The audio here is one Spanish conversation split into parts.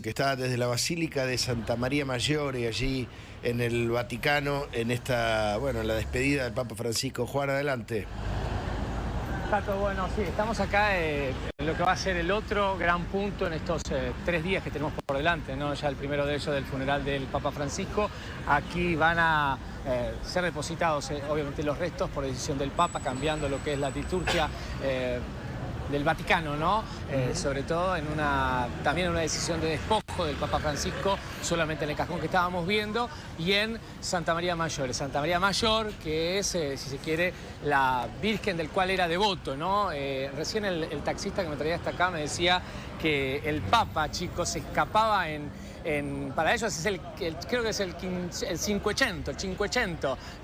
que está desde la Basílica de Santa María Maggiore, allí en el Vaticano, en esta, bueno, en la despedida del Papa Francisco. Juan, adelante. Tato, bueno, sí, estamos acá en lo que va a ser el otro gran punto en estos 3 días que tenemos por delante, ¿no? Ya el primero de ellos del funeral del Papa Francisco. Aquí van a ser depositados, obviamente, los restos por decisión del Papa, cambiando lo que es la liturgia del Vaticano, ¿no? Sobre todo también en una decisión de despojo del Papa Francisco, solamente en el cajón que estábamos viendo, y en Santa María Maggiore. Santa María Mayor, que es, si se quiere, la Virgen del cual era devoto, ¿no? Recién el taxista que me traía hasta acá me decía que el Papa, chicos, se escapaba para ellos es creo que es el Cinquecento,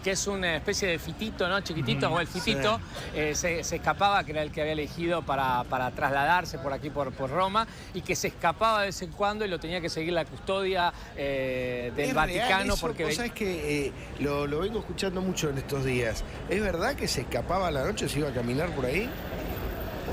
que es una especie de fitito, ¿no? Chiquitito, o el fitito, sí. Se escapaba, que era el que había elegido para trasladarse por aquí, por Roma, y que se escapaba de vez en cuando y lo tenía que seguir la custodia del Vaticano. Porque vos sabés que lo vengo escuchando mucho en estos días. ¿Es verdad que se escapaba a la noche, se iba a caminar por ahí?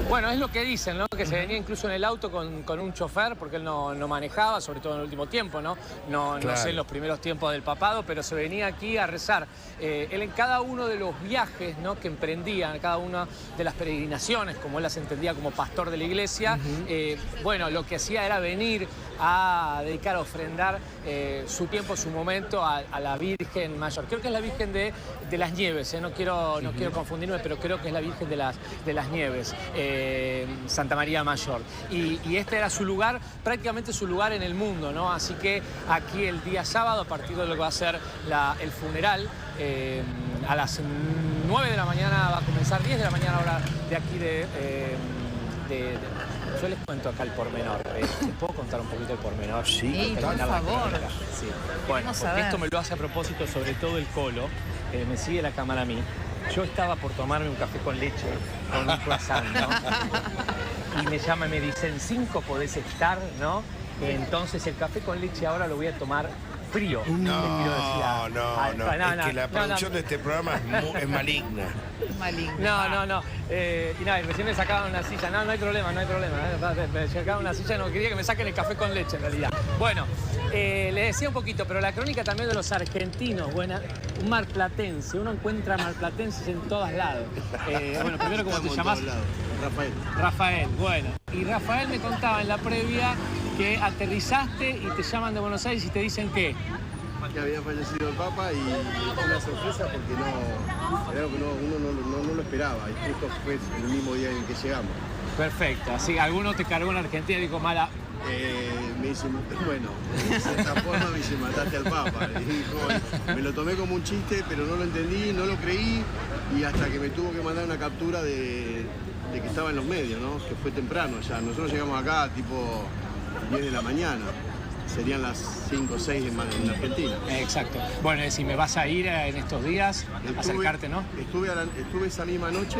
Bueno, es lo que dicen, ¿no? Que se venía incluso en el auto con un chofer, porque él no manejaba, sobre todo en el último tiempo, ¿no? No sé en los primeros tiempos del papado, pero se venía aquí a rezar. Él en cada uno de los viajes, ¿no?, que emprendía, en cada una de las peregrinaciones, como él las entendía como pastor de la iglesia, bueno, lo que hacía era venir a dedicar, a ofrendar su tiempo, su momento a la Virgen Mayor. Creo que es la Virgen de las Nieves, ¿eh? No quiero confundirme, pero creo que es la Virgen de las Nieves. Santa María Mayor. Y este era su lugar, prácticamente su lugar en el mundo, ¿no? Así que aquí el día sábado, a partir de lo que va a ser el funeral, a las 9 de la mañana va a comenzar, 10 de la mañana hora de aquí yo les cuento acá el pormenor. ¿Les puedo contar un poquito el pormenor? Sí, por favor. Sí. Bueno, porque esto me lo hace a propósito, sobre todo el Colo, me sigue la cámara a mí. Yo estaba por tomarme un café con leche, con un croissant, ¿no? Y me llama y me dicen, 5 podés estar, ¿no? Entonces el café con leche ahora lo voy a tomar frío. No, es que la producción de este programa es maligna. No. Y nada, recién me sacaban una silla. No hay problema. Me sacaban una silla, no quería que me saquen el café con leche, en realidad. Bueno, le decía un poquito, pero la crónica también de los argentinos, bueno, un marplatense. Uno encuentra marplatenses en todos lados. Bueno, primero, ¿cómo te llamás? Rafael, bueno. Y Rafael me contaba en la previa que aterrizaste y te llaman de Buenos Aires y te dicen que había fallecido el Papa, y fue una sorpresa porque era algo que uno no lo esperaba, y justo fue el mismo día en el que llegamos. Perfecto, así alguno te cargó en Argentina y dijo mala. Me dice, bueno, de esta forma me dice, mataste al Papa. Y dijo, me lo tomé como un chiste, pero no lo entendí, no lo creí, y hasta que me tuvo que mandar una captura de que estaba en los medios, ¿no? Que fue temprano ya. Nosotros llegamos acá tipo 10 de la mañana. Serían las 5 o 6 en Argentina. Exacto. Bueno, si me vas a ir en estos días, acercarte, ¿no? Estuve esa misma noche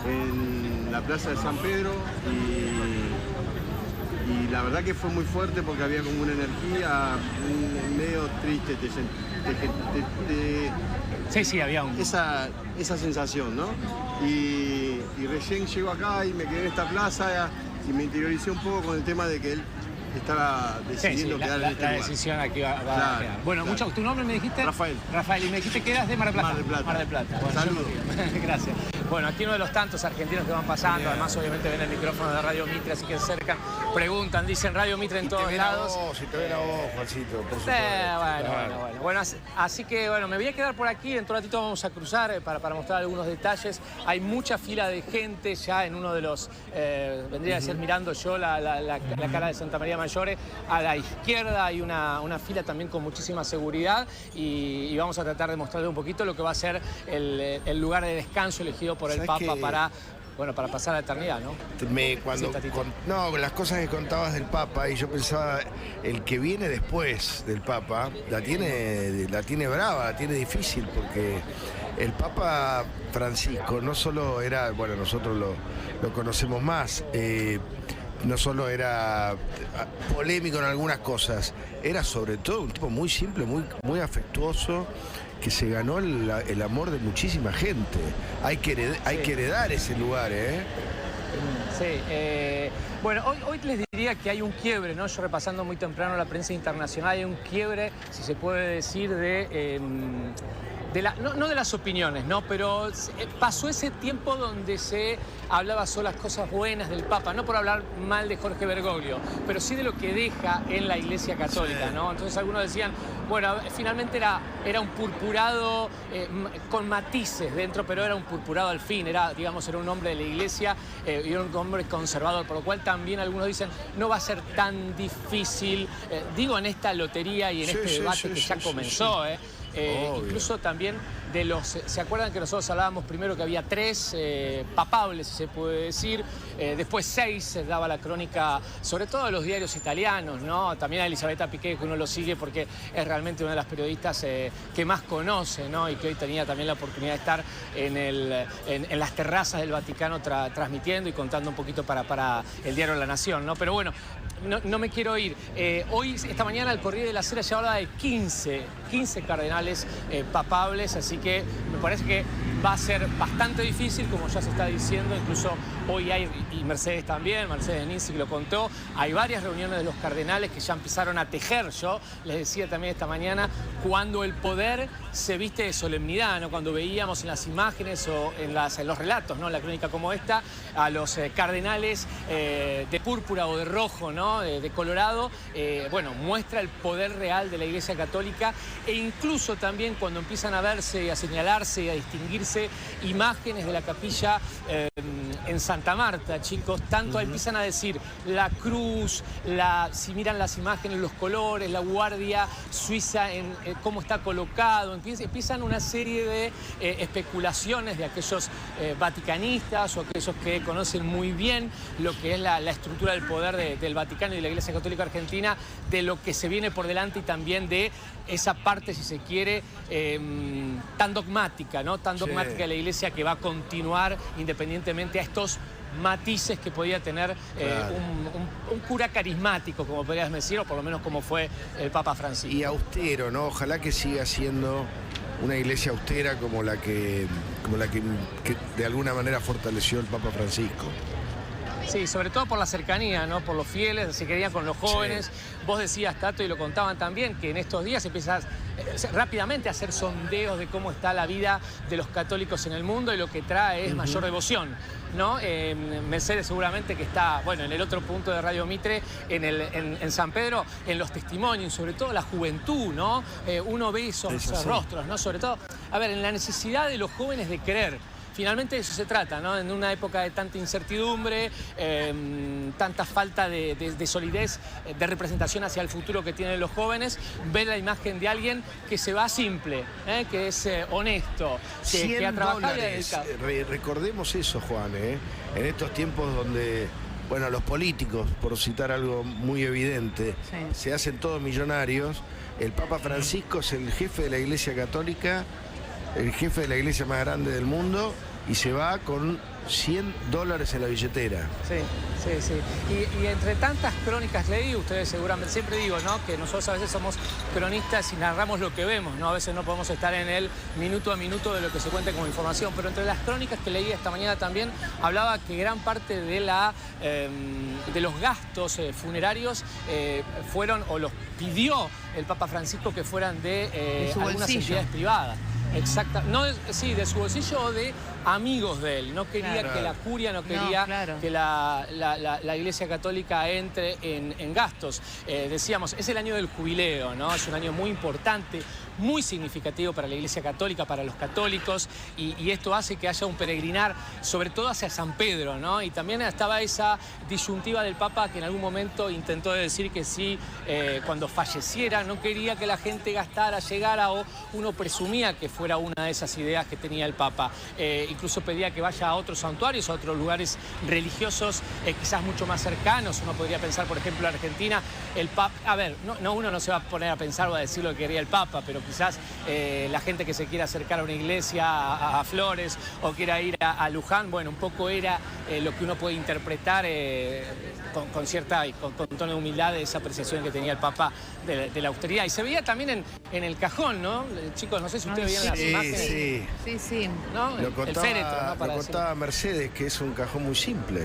en la plaza de San Pedro, y la verdad que fue muy fuerte porque había como una energía medio triste. Sí, había esa sensación, ¿no? Y recién llego acá y me quedé en esta plaza y me interioricé un poco con el tema de que él estaba decidiendo quedar en este lugar. La decisión aquí va a quedar. Bueno, claro. ¿Tu nombre me dijiste? Rafael, y me dijiste que eras de Mar del Plata. Mar del Plata. Bueno, saludos. Gracias. Bueno, aquí uno de los tantos argentinos que van pasando, además obviamente ven el micrófono de Radio Mitre, así que se acercan, preguntan, dicen Radio Mitre en todos lados. Si te ven a vos, Juancito, por supuesto. Bueno, así que bueno, me voy a quedar por aquí, dentro de un ratito vamos a cruzar para mostrar algunos detalles. Hay mucha fila de gente ya en uno de los, vendría a ser mirando yo la cara de Santa María Maggiore. A la izquierda hay una fila también con muchísima seguridad, y vamos a tratar de mostrarle un poquito lo que va a ser el lugar de descanso elegido por el Papa para pasar a la eternidad, ¿no? Las cosas que contabas del Papa, y yo pensaba, el que viene después del Papa la tiene brava, la tiene difícil, porque el Papa Francisco no solo era, bueno, nosotros lo conocemos más, no solo era polémico en algunas cosas, era sobre todo un tipo muy simple, muy afectuoso, que se ganó el amor de muchísima gente. Hay que heredar ese lugar, ¿eh? Sí, Bueno, hoy les diría que hay un quiebre, ¿no? Yo repasando muy temprano la prensa internacional, hay un quiebre, si se puede decir, no de las opiniones, ¿no? Pero pasó ese tiempo donde se hablaba solo las cosas buenas del Papa, no por hablar mal de Jorge Bergoglio, pero sí de lo que deja en la Iglesia Católica, ¿no? Entonces algunos decían, bueno, finalmente era un purpurado con matices dentro, pero era un purpurado al fin, era un hombre de la Iglesia y un hombre conservador, por lo cual también algunos dicen, no va a ser tan difícil, digo en esta lotería y en este debate que ya comenzó, incluso también de los... ¿Se acuerdan que nosotros hablábamos primero que había 3 papables, si se puede decir? Después 6, se daba la crónica, sobre todo de los diarios italianos, ¿no? También a Elisabetta Piqué, que uno lo sigue porque es realmente una de las periodistas que más conoce, ¿no? Y que hoy tenía también la oportunidad de estar en las terrazas del Vaticano transmitiendo y contando un poquito para el diario La Nación, ¿no? Pero bueno, no me quiero ir. Hoy, esta mañana, el Corriere della Sera ya habla de 15 cardenales papables, así que me parece que va a ser bastante difícil, como ya se está diciendo. Incluso hoy hay, y Mercedes también, Mercedes Ninzi lo contó, hay varias reuniones de los cardenales que ya empezaron a tejer. Yo les decía también esta mañana, cuando el poder se viste de solemnidad, ¿no? Cuando veíamos en las imágenes o en los relatos, ¿no? En la crónica como esta, a los cardenales de púrpura o de rojo, ¿no? De colorado, bueno, muestra el poder real de la Iglesia Católica, e incluso también cuando empiezan a verse y a señalarse y a distinguirse imágenes de la capilla en Santa Marta, chicos, tanto empiezan a decir la cruz, si miran las imágenes, los colores, la guardia suiza, cómo está colocado, empiezan una serie de especulaciones de aquellos vaticanistas o aquellos que conocen muy bien lo que es la estructura del poder del Vaticano y de la Iglesia Católica Argentina, de lo que se viene por delante y también de esa parte, si se quiere, tan dogmática, ¿no? Tan dogmática de la Iglesia, que va a continuar independientemente a estos matices que podía tener un cura carismático, como podrías decir, o por lo menos como fue el Papa Francisco. Y austero, ¿no? Ojalá que siga siendo una iglesia austera como la que de alguna manera fortaleció el Papa Francisco. Sí, sobre todo por la cercanía, ¿no? Por los fieles, la cercanía con los jóvenes. Sí. Vos decías, Tato, y lo contaban también, que en estos días empiezas rápidamente a hacer sondeos de cómo está la vida de los católicos en el mundo, y lo que trae es mayor devoción, ¿no? Mercedes seguramente que está, bueno, en el otro punto de Radio Mitre, en San Pedro, en los testimonios, sobre todo la juventud, ¿no? Uno ve esos rostros, ¿no? Sobre todo, a ver, en la necesidad de los jóvenes de creer. Finalmente de eso se trata, ¿no? En una época de tanta incertidumbre, tanta falta de solidez, de representación hacia el futuro que tienen los jóvenes, ver la imagen de alguien que se va simple, que es honesto, que ha trabajado y ha dedicado. Recordemos eso, Juan, en estos tiempos donde, bueno, los políticos, por citar algo muy evidente, se hacen todos millonarios. El Papa Francisco es el jefe de la Iglesia Católica, el jefe de la iglesia más grande del mundo, y se va con $100 en la billetera. Sí. Y entre tantas crónicas leí, ustedes seguramente, siempre digo, ¿no? Que nosotros a veces somos cronistas y narramos lo que vemos, ¿no? A veces no podemos estar en el minuto a minuto de lo que se cuenta como información, pero entre las crónicas que leí esta mañana también hablaba que gran parte de los gastos funerarios fueron, o los pidió el Papa Francisco, que fueran de algunas entidades privadas. Exacto, no, sí, de su bolsillo o de amigos de él. No quería que la curia, no quería que la Iglesia Católica entre en gastos. Decíamos, es el año del jubileo, ¿no? Es un año muy importante, muy significativo para la Iglesia Católica, para los católicos, y esto hace que haya un peregrinar, sobre todo hacia San Pedro, ¿no? Y también estaba esa disyuntiva del Papa, que en algún momento intentó decir que sí, cuando falleciera, no quería que la gente llegara, o uno presumía que fuera una de esas ideas que tenía el Papa. Incluso pedía que vaya a otros santuarios, a otros lugares religiosos quizás mucho más cercanos. Uno podría pensar, por ejemplo, en Argentina, el Papa... A ver, uno no se va a poner a pensar o a decir lo que quería el Papa, pero quizás la gente que se quiera acercar a una iglesia, a Flores, o quiera ir a Luján, bueno, un poco era lo que uno puede interpretar con cierta y con tono de humildad de esa apreciación que tenía el Papa de la austeridad. Y se veía también en el cajón, ¿no? Chicos, no sé si ustedes veían las imágenes. Sí. ¿No? Lo contaba, el féretro, ¿no? lo contaba Mercedes, que es un cajón muy simple,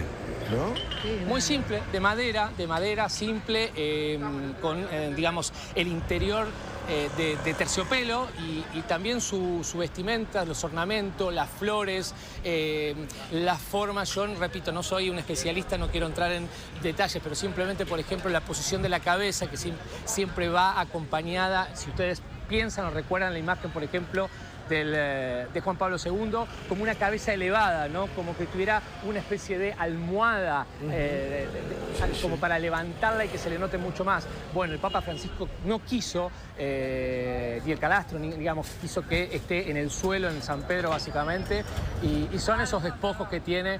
¿no? Sí, muy simple, de madera simple, con, digamos, el interior de terciopelo y también su vestimenta, los ornamentos, las flores, las formas. Yo, repito, no soy un especialista, no quiero entrar en detalles, pero simplemente, por ejemplo, la posición de la cabeza, que siempre va acompañada, si ustedes piensan o recuerdan la imagen, por ejemplo, de Juan Pablo II, como una cabeza elevada, ¿no? Como que tuviera una especie de almohada, como para levantarla y que se le note mucho más. Bueno, el Papa Francisco no quiso, y el calastro, digamos, quiso que esté en el suelo, en San Pedro, básicamente, y son esos despojos que tiene,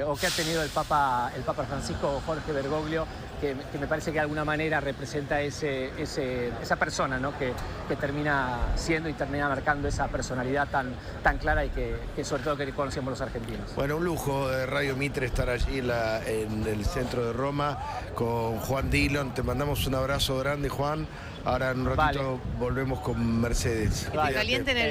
o que ha tenido el Papa Francisco, Jorge Bergoglio, que me parece que de alguna manera representa esa persona, ¿no? que termina siendo y termina marcando esa personalidad tan clara y que sobre todo que conocemos los argentinos. Bueno, un lujo de Radio Mitre estar allí en el centro de Roma con Juan Dillon. Te mandamos un abrazo grande, Juan. Ahora en un ratito volvemos con Mercedes. Vale. Caliente en el